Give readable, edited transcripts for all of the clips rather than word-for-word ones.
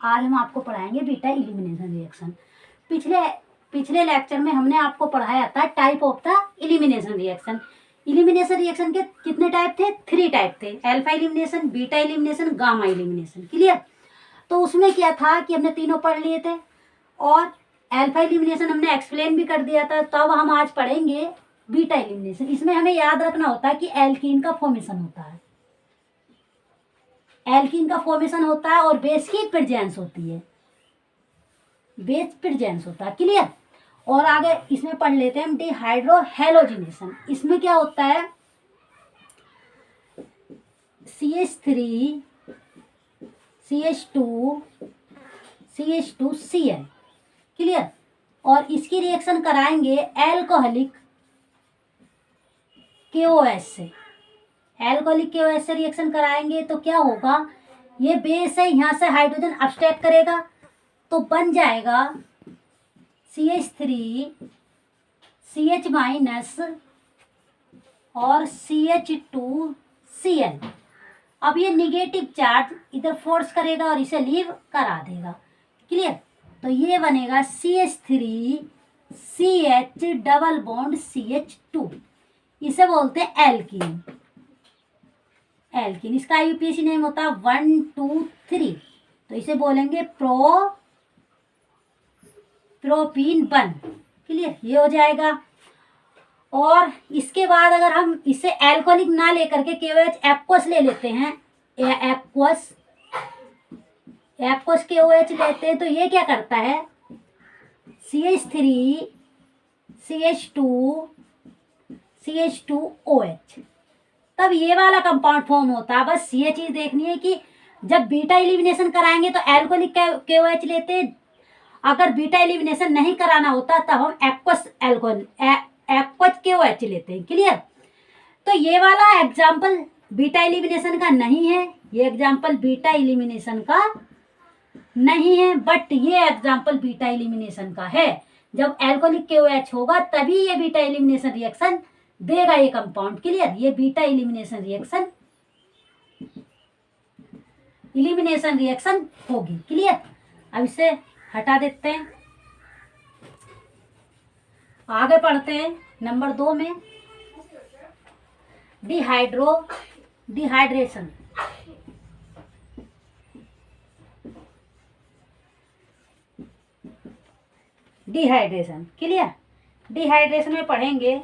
आज हम आपको पढ़ाएंगे बीटा एलिमिनेशन रिएक्शन। पिछले लेक्चर में हमने आपको पढ़ाया था type of the elimination reaction. Elimination reaction के कितने टाइप थे? 3 टाइप थे, alpha elimination, beta elimination, gamma elimination. Clear? तो उसमें क्या था कि हमने तीनों पढ़ लिए थे और अल्फा एलिमिनेशन हमने एक्सप्लेन भी कर दिया था। तो अब हम आज पढ़ेंगे बीटा एलिमिनेशन। इसमें हमें याद रखना होता है कि एल्कीन का फॉर्मेशन होता है, एल्कीन का फॉर्मेशन होता है और बेस की प्रेजेंस होती है, बेस प्रेजेंस होता है। क्लियर? और आगे इसमें पढ़ लेते हैं हम डिहाइड्रोहेलोजिनेशन। इसमें क्या होता है? CH3 CH2 CH2 Cl। Clear? और इसकी रिएक्शन कराएंगे एल्कोहलिक KOH से। एल्कोहलिक KOH से रिएक्शन कराएंगे तो क्या होगा? ये बेस है, यहाँ से हाइड्रोजन अब्स्ट्रैक्ट करेगा तो बन जाएगा CH3 CH- और CH2 Cl। अब ये निगेटिव चार्ज इधर फोर्स करेगा और इसे लीव करा देगा। क्लियर? तो ये बनेगा CH3 CH double bond CH2। इसे बोलते हैं एल्कीन। एल्कीन इसका IUPAC नेम होता है 1 2 3। तो इसे बोलेंगे प्रोपीन 1। क्लियर? ये हो जाएगा। और इसके बाद अगर हम इसे एल्कोहलिक ना लेकर के KOH एक्वस ले लेते हैं, एक्वस KOH लेते हैं तो ये क्या करता है? CH3 CH2OH। तब ये वाला कंपाउंड फॉर्म होता है। बस ये चीज देखनी है कि जब बीटा एलिमिनेशन कराएंगे तो एल्कोहलिक KOH लेते हैं, अगर बीटा एलिमिनेशन नहीं कराना होता तब हम एक्वस KOH लेते हैं। क्लियर? तो ये वाला एग्जाम्पल बीटा एलिमिनेशन का नहीं है, ये एग्जाम्पल बीटा एलिमिनेशन का नहीं है, बट ये एग्जाम्पल बीटा एलिमिनेशन का है। जब एल्कोहलिक KOH होगा तभी ये बीटा एलिमिनेशन रिएक्शन देगा ये कंपाउंड। क्लियर? ये बीटा एलिमिनेशन रिएक्शन होगी। क्लियर? अब इसे हटा देते हैं, आगे पढ़ते हैं नंबर 2 में डिहाइड्रेशन। क्लियर? डिहाइड्रेशन में पढ़ेंगे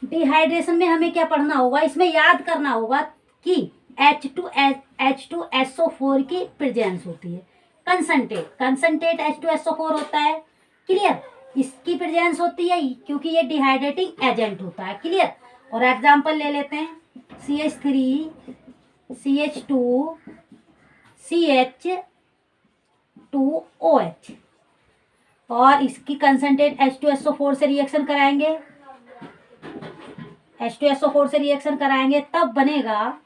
डिहाइड्रेशन में हमें क्या पढ़ना होगा? इसमें याद करना होगा कि H2SO4 की प्रेजेंस होती है। कंसंट्रेट H2SO4 होता है। क्लियर? इसकी प्रेजेंस होती है क्योंकि ये डिहाइड्रेटिंग एजेंट होता है। क्लियर? और एग्जांपल ले लेते हैं CH3 CH2 CH2OH और इसकी कंसंट्रेट H2SO4 से रिएक्शन कराएंगे, H2SO4 से रिएक्शन कराएंगे तब बनेगा।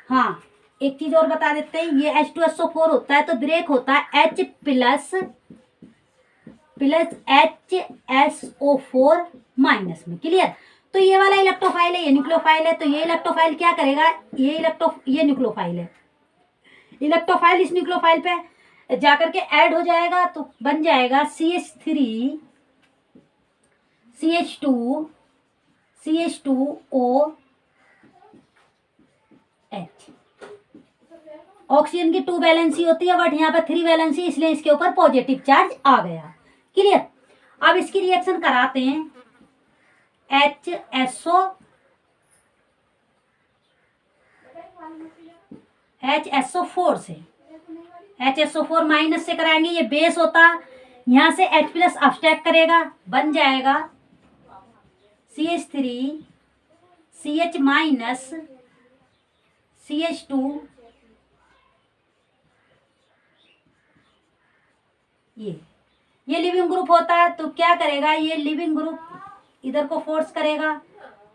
हाँ, एक चीज और बता देते हैं, ये H2SO4 होता है तो ब्रेक होता है H प्लस HSO4 माइनस में। क्लियर? तो ये वाला इलेक्ट्रोफाइल है, ये न्यूक्लियोफाइल है। तो ये इलेक्ट्रोफाइल क्या करेगा? ये न्यूक्लियोफाइल है, इलेक्ट्रोफाइल इस न्यूक्लियोफाइल पे जाकर के ऐड हो जाएगा तो बन जाएगा CH3 CH2OH। ऑक्सीजन की 2 वैलेंसी होती है बट यहाँ पर 3 वैलेंसी, इसलिए इसके ऊपर पॉजिटिव चार्ज आ गया। क्लियर? अब इसकी रिएक्शन कराते हैं HSO4 से। HSO4 माइनस से कराएंगे, ये बेस होता, यहाँ से H प्लस अब्स्ट्रैक्ट करेगा, बन जाएगा CH3 CH माइनस CH2। ये लिविंग ग्रुप होता है तो क्या करेगा? ये लिविंग ग्रुप इधर को फोर्स करेगा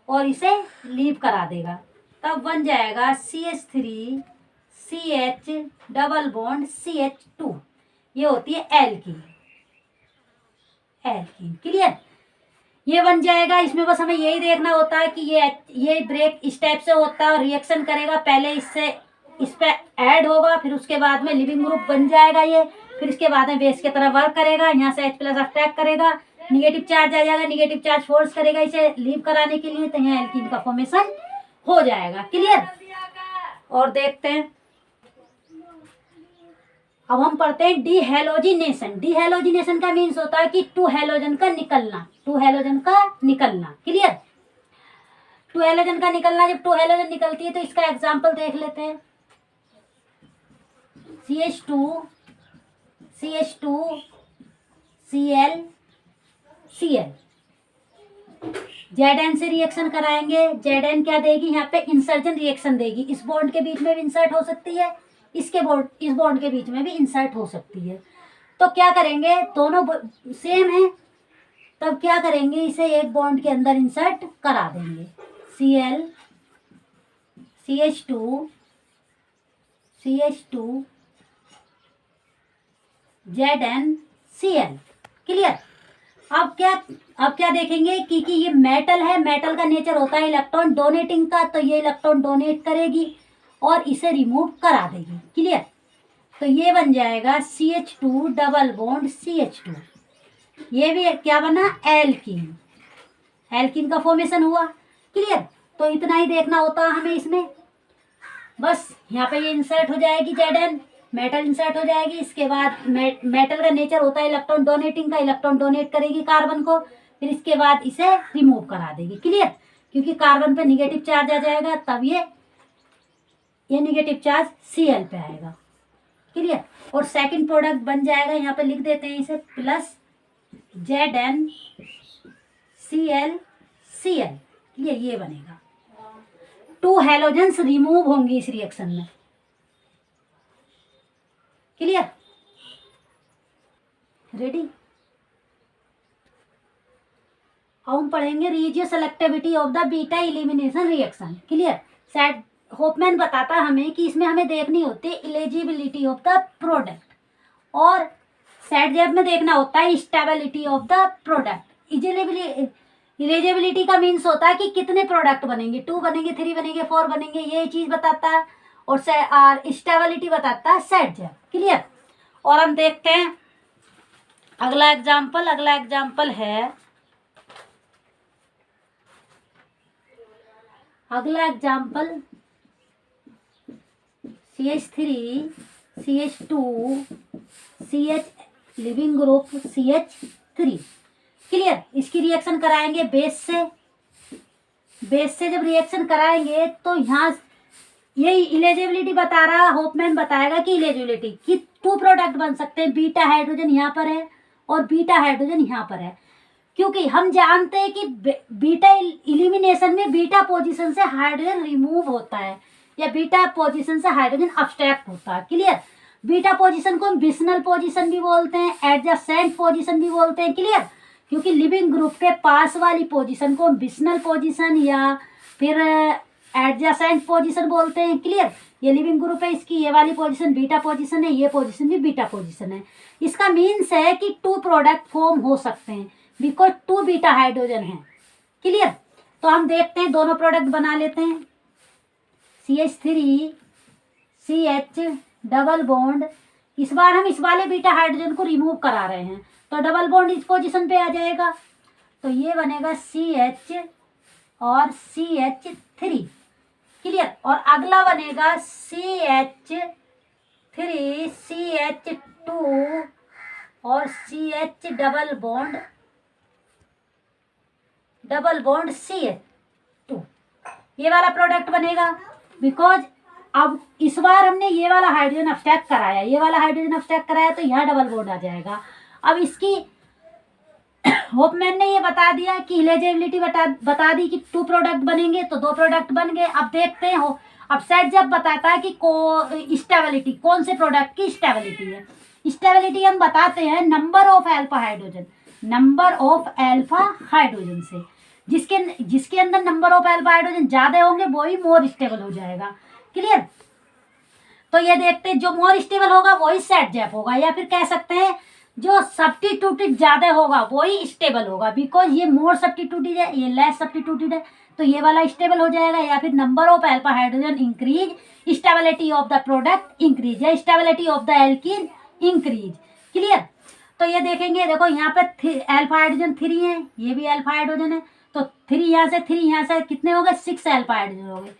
और इसे लीव करा देगा, तब बन जाएगा CH3 CH double bond CH2। ये होती है एल्कीन। क्लियर? ये बन जाएगा। इसमें बस हमें यही देखना होता है कि ये ब्रेक इस टाइप से होता है और रिएक्शन करेगा, पहले इससे इस पे ऐड होगा, फिर उसके बाद में लिविंग ग्रुप बन जाएगा ये, फिर इसके बाद में बेस की तरह वर्क करेगा, यहाँ से H+ अटैक करेगा, निगेटिव चार्ज आ जाएगा, निगेटिव चार्ज फोर्स करेगा इसे लीव कराने के लिए, तो यहाँ एल्कीन का फॉर्मेशन हो जाएगा। क्लियर। और देखते हैं, अब हम पढ़ते हैं डीहेलोजिनेशन। डीहेलोजिनेशन का मीन्स होता है कि 2 हेलोजन का निकलना, 2 हेलोजन का निकलना। क्लियर। 2 हेलोजन का निकलना, जब 2 हेलोजन निकलती है तो इसका एग्जांपल देख लेते हैं। CH2 Cl Cl Zn से रिएक्शन कराएंगे। Zn क्या देगी, यहाँ पे इंसर्जन रिएक्शन देगी। इस बॉन्ड के बीच में भी इंसर्ट हो सकती है, इस बॉन्ड के बीच में भी इंसर्ट हो सकती है। तो क्या करेंगे, दोनों सेम है, तब क्या करेंगे, इसे एक बॉन्ड के अंदर इंसर्ट करा देंगे। Cl CH2 Zn Cl। Clear. अब क्या देखेंगे कि ये मेटल है, मेटल का नेचर होता है इलेक्ट्रॉन डोनेटिंग का, तो ये इलेक्ट्रॉन डोनेट करेगी और इसे रिमूव करा देगी। क्लियर। तो ये बन जाएगा CH2 डबल बॉन्ड CH2। ये भी क्या बना, एल्कीन, एल्कीन का फॉर्मेशन हुआ। क्लियर। तो इतना ही देखना होता है हमें इसमें, बस यहाँ पे ये इंसर्ट हो जाएगी Zn, मेटल इंसर्ट हो जाएगी। इसके बाद मेटल का नेचर होता है इलेक्ट्रॉन डोनेटिंग का, इलेक्ट्रॉन डोनेट करेगी कार्बन को, फिर इसके बाद इसे रिमूव करा देगी। क्लियर। क्योंकि कार्बन पे निगेटिव चार्ज आ जाएगा, तब ये निगेटिव चार्ज Cl पे आएगा। क्लियर। और सेकंड प्रोडक्ट बन जाएगा, यहाँ पे लिख देते हैं इसे, प्लस Zn Cl Cl। ये बनेगा। 2 हेलोजेंस रिमूव होंगी इस रिएक्शन में। क्लियर। रेडी। अब हम पढ़ेंगे regioselectivity of the beta elimination reaction. Clear. सेट होपमैन बताता है हमें कि इसमें हमें देखनी होती है इलिजिबिलिटी ऑफ द प्रोडक्ट, और सेट जैब में देखना होता है stability of the product. Eligibility का मीन्स होता है कि कितने प्रोडक्ट बनेंगे, 2 बनेंगे, 3 बनेंगे, 4 बनेंगे, ये चीज बताता है। और स्टेबिलिटी बताता है सेट जैब। क्लियर। और हम देखते हैं अगला एग्जाम्पल है, अगला example CH3 CH2 CH leaving group CH3। Clear. इसकी रिएक्शन कराएंगे बेस से जब रिएक्शन कराएंगे तो यहाँ यही इलिजिबिलिटी बता रहा, होपमैन बताएगा कि इलिजिबिलिटी कि 2 प्रोडक्ट बन सकते हैं, बीटा हाइड्रोजन यहाँ पर है और बीटा हाइड्रोजन यहाँ पर है। क्योंकि हम जानते हैं कि बीटा इलिमिनेशन में बीटा पोजीशन से हाइड्रोजन रिमूव होता है या बीटा पोजीशन से हाइड्रोजन अब्स्ट्रैक्ट होता है। क्लियर। बीटा पोजीशन को हम विशनल पोजीशन भी बोलते हैं, एडजेसेंट पोजीशन भी बोलते हैं। क्लियर। क्योंकि लिविंग ग्रुप के पास वाली पोजीशन को हम विशनल पोजीशन या फिर एडजेसेंट पोजीशन बोलते हैं। क्लियर। ये लिविंग ग्रुप है, इसकी ये वाली पोजीशन बीटा पोजीशन है, ये पोजीशन भी बीटा पोजीशन है। इसका मीन्स है कि 2 प्रोडक्ट फॉर्म हो सकते हैं बिकॉज 2 बीटा हाइड्रोजन है। क्लियर। तो हम देखते हैं, दोनों प्रोडक्ट बना लेते हैं। CH3 CH डबल बॉन्ड, इस बार हम इस वाले बीटा हाइड्रोजन को रिमूव करा रहे हैं, तो डबल बॉन्ड इस पोजीशन पे आ जाएगा, तो ये बनेगा CH और CH3। क्लियर। और अगला बनेगा CH3 CH2 और CH डबल बॉन्ड CH2। ये वाला प्रोडक्ट बनेगा बिकॉज अब इस बार हमने ये वाला हाइड्रोजन अब्स्ट्रैक्ट कराया, तो यहाँ डबल बॉन्ड आ जाएगा। अब इसकी होपमैन ने ये बता दिया कि इलिजिबिलिटी बता दी कि 2 प्रोडक्ट बनेंगे, तो 2 प्रोडक्ट बन गए। अब देखते हैं अब सेट जब बताता है कि स्टेबिलिटी कौन से प्रोडक्ट की स्टेबिलिटी है। स्टेबिलिटी हम बताते हैं नंबर ऑफ अल्फा हाइड्रोजन से, जिसके अंदर नंबर ऑफ अल्फा हाइड्रोजन ज्यादा होंगे वो ही मोर स्टेबल हो जाएगा। क्लियर। तो ये देखते हैं जो मोर स्टेबल होगा वही सेट जैप होगा, या फिर कह सकते हैं जो सब्स्टिट्यूटेड ज्यादा होगा वही स्टेबल होगा, बिकॉज ये मोर सब्स्टिट्यूटेड है, ये लेस सब्स्टिट्यूटेड है, तो ये वाला स्टेबल हो जाएगा। या फिर number of alpha hydrogen increase, stability of the product increase, या stability of the alkene increase. Clear. तो ये देखेंगे, देखो यहाँ पे अल्फा हाइड्रोजन 3 है, ये भी अल्फा हाइड्रोजन है, तो 3 यहाँ से 3 यहाँ से कितने हो गए, 6 अल्फा हाइड्रोजन हो गए,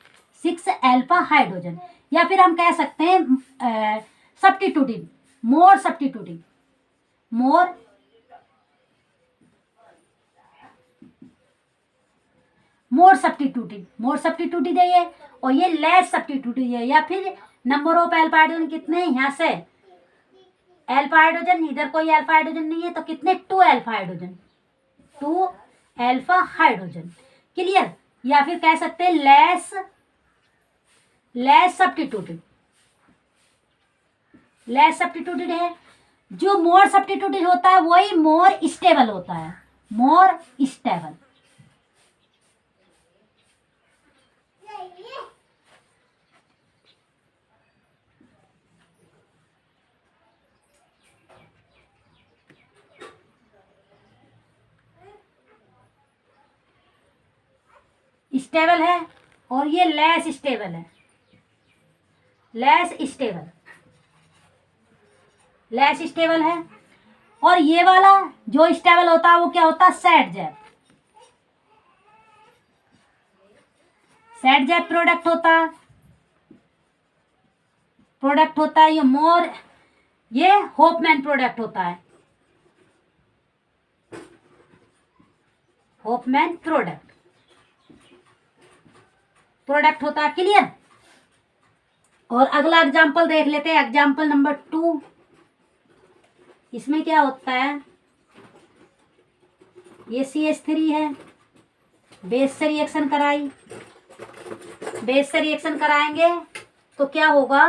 6 अल्फा हाइड्रोजन। या फिर हम कह सकते हैं सब्स्टिट्यूटिंग, मोर सब्स्टिट्यूटिंग, मोर सब्स्टिट्यूटेड है ये, और ये लेस सब्स्टिट्यूटेड है। या फिर नंबर ऑफ अल्फा हाइड्रोजन कितने, यहाँ से अल्फा हाइड्रोजन, इधर कोई अल्फा हाइड्रोजन नहीं है, तो कितने, 2 alpha hydrogen, 2 alpha hydrogen. Clear. या फिर कह सकते हैं लेस सब्स्टिट्यूटेड है। जो मोर सब्स्टिट्यूटेड होता है वही मोर स्टेबल होता है, मोर स्टेबल। स्टेबल है, और ये लेस स्टेबल है, लेस स्टेबल है। और ये वाला जो स्टेबल होता है वो क्या होता है, सेट जैप प्रोडक्ट होता है, ये मोर, ये होपमैन प्रोडक्ट होता है, होपमैन प्रोडक्ट होता है। क्लियर। और अगला एग्जांपल देख लेते हैं, एग्जांपल नंबर 2। इसमें क्या होता है, ये CH3 है, बेस से रिएक्शन कराएंगे तो क्या होगा,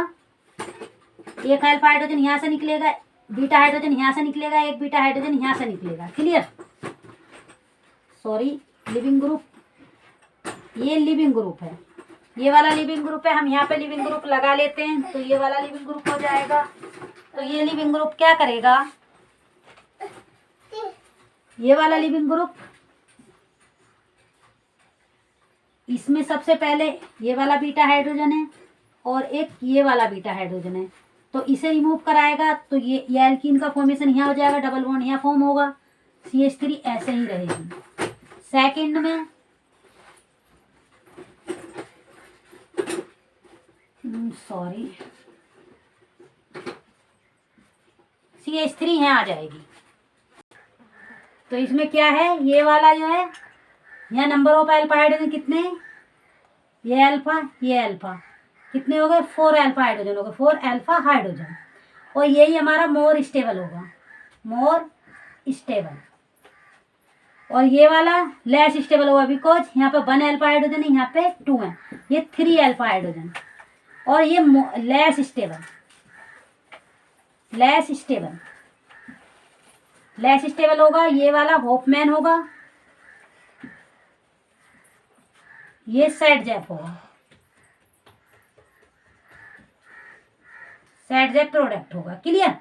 एक अल्फा हाइड्रोजन यहाँ से निकलेगा, बीटा हाइड्रोजन यहाँ से निकलेगा, एक बीटा हाइड्रोजन यहाँ से निकलेगा। क्लियर। सॉरी, लिविंग ग्रुप, ये लिविंग ग्रुप है, ये वाला लिविंग ग्रुप है, हम यहाँ पे लिविंग ग्रुप लगा लेते हैं, तो ये वाला लिविंग ग्रुप हो जाएगा। तो ये लिविंग ग्रुप क्या करेगा, ये वाला लिविंग ग्रुप, इसमें सबसे पहले ये वाला बीटा हाइड्रोजन है और एक ये वाला बीटा हाइड्रोजन है, तो इसे रिमूव कराएगा, तो ये एल्कीन का फॉर्मेशन यहाँ हो जाएगा, डबल बॉन्ड यहाँ फॉर्म होगा, CH3 ऐसे ही रहेगी। सेकंड में सॉरी, CH3 यहाँ आ जाएगी। तो इसमें क्या है, ये वाला जो है, यहाँ नंबर ऑफ अल्फा हाइड्रोजन कितने, ये अल्फा, कितने हो गए, 4 अल्फा हाइड्रोजन हो गए, 4 अल्फा हाइड्रोजन। और यही हमारा मोर स्टेबल होगा, मोर स्टेबल। और ये वाला लेस स्टेबल होगा, बिकॉज यहाँ पे 1 अल्फा हाइड्रोजन है, यहाँ पे 2 है, ये 3 अल्फा हाइड्रोजन। और ये लेस स्टेबल होगा, ये वाला होपमैन होगा, ये सेट जैप होगा, सेट जैप प्रोडक्ट होगा। क्लियर।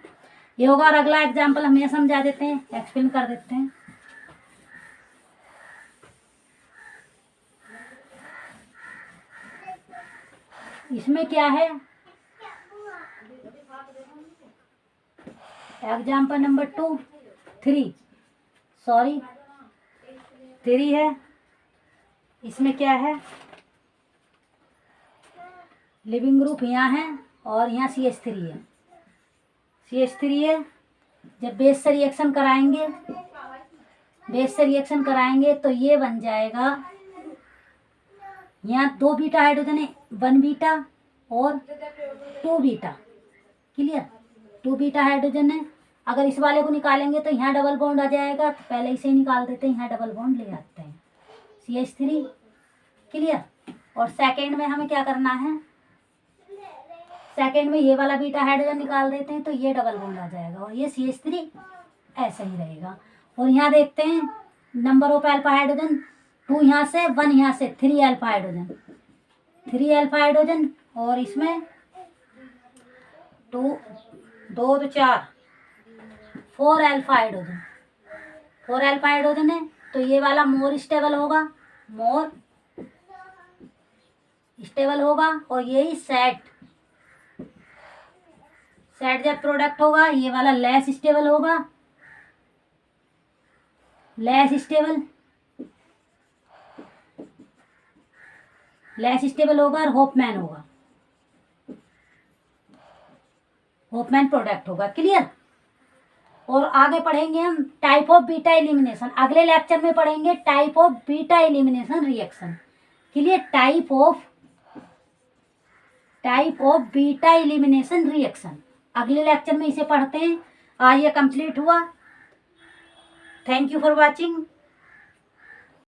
ये होगा। और अगला एग्जांपल हम ये समझा देते हैं, एक्सप्लेन कर देते हैं। इसमें क्या है, एग्जाम्पल नंबर 3 है। इसमें क्या है, लिविंग ग्रुप यहाँ है और यहाँ CH3 है। जब बेस से रिएक्शन कराएंगे तो ये बन जाएगा, यहाँ 2 बीटा हाइड्रोजन है, 1 बीटा और 2 बीटा। क्लियर। 2 बीटा हाइड्रोजन है। अगर इस वाले को निकालेंगे तो यहाँ डबल बॉन्ड आ जाएगा, तो पहले इसे ही निकाल देते हैं, यहाँ डबल बॉन्ड ले आते हैं, CH3। क्लियर। और सेकेंड में हमें क्या करना है, सेकेंड में ये वाला बीटा हाइड्रोजन निकाल देते हैं, तो ये डबल बॉन्ड आ जाएगा और ये CH3 ऐसा ही रहेगा। और यहाँ देखते हैं नंबर ऑफ अल्फा हाइड्रोजन, 2 यहाँ से, 1 यहाँ से, 3 अल्फा हाइड्रोजन। और इसमें 2 2 4 4 अल्फा हाइड्रोजन, 4 अल्फा हाइड्रोजन है तो ये वाला मोर स्टेबल होगा, मोर स्टेबल होगा। और यही सेट जब प्रोडक्ट होगा ये वाला लेस स्टेबल होगा, लेस स्टेबल होगा और होपमैन होगा, होपमैन प्रोडक्ट होगा। क्लियर। और आगे पढ़ेंगे हम टाइप ऑफ बीटा एलिमिनेशन, अगले लेक्चर में पढ़ेंगे type of beta elimination reaction. Clear. Type of beta elimination reaction अगले लेक्चर में इसे पढ़ते हैं। आज ये कंप्लीट हुआ। Thank you for watching.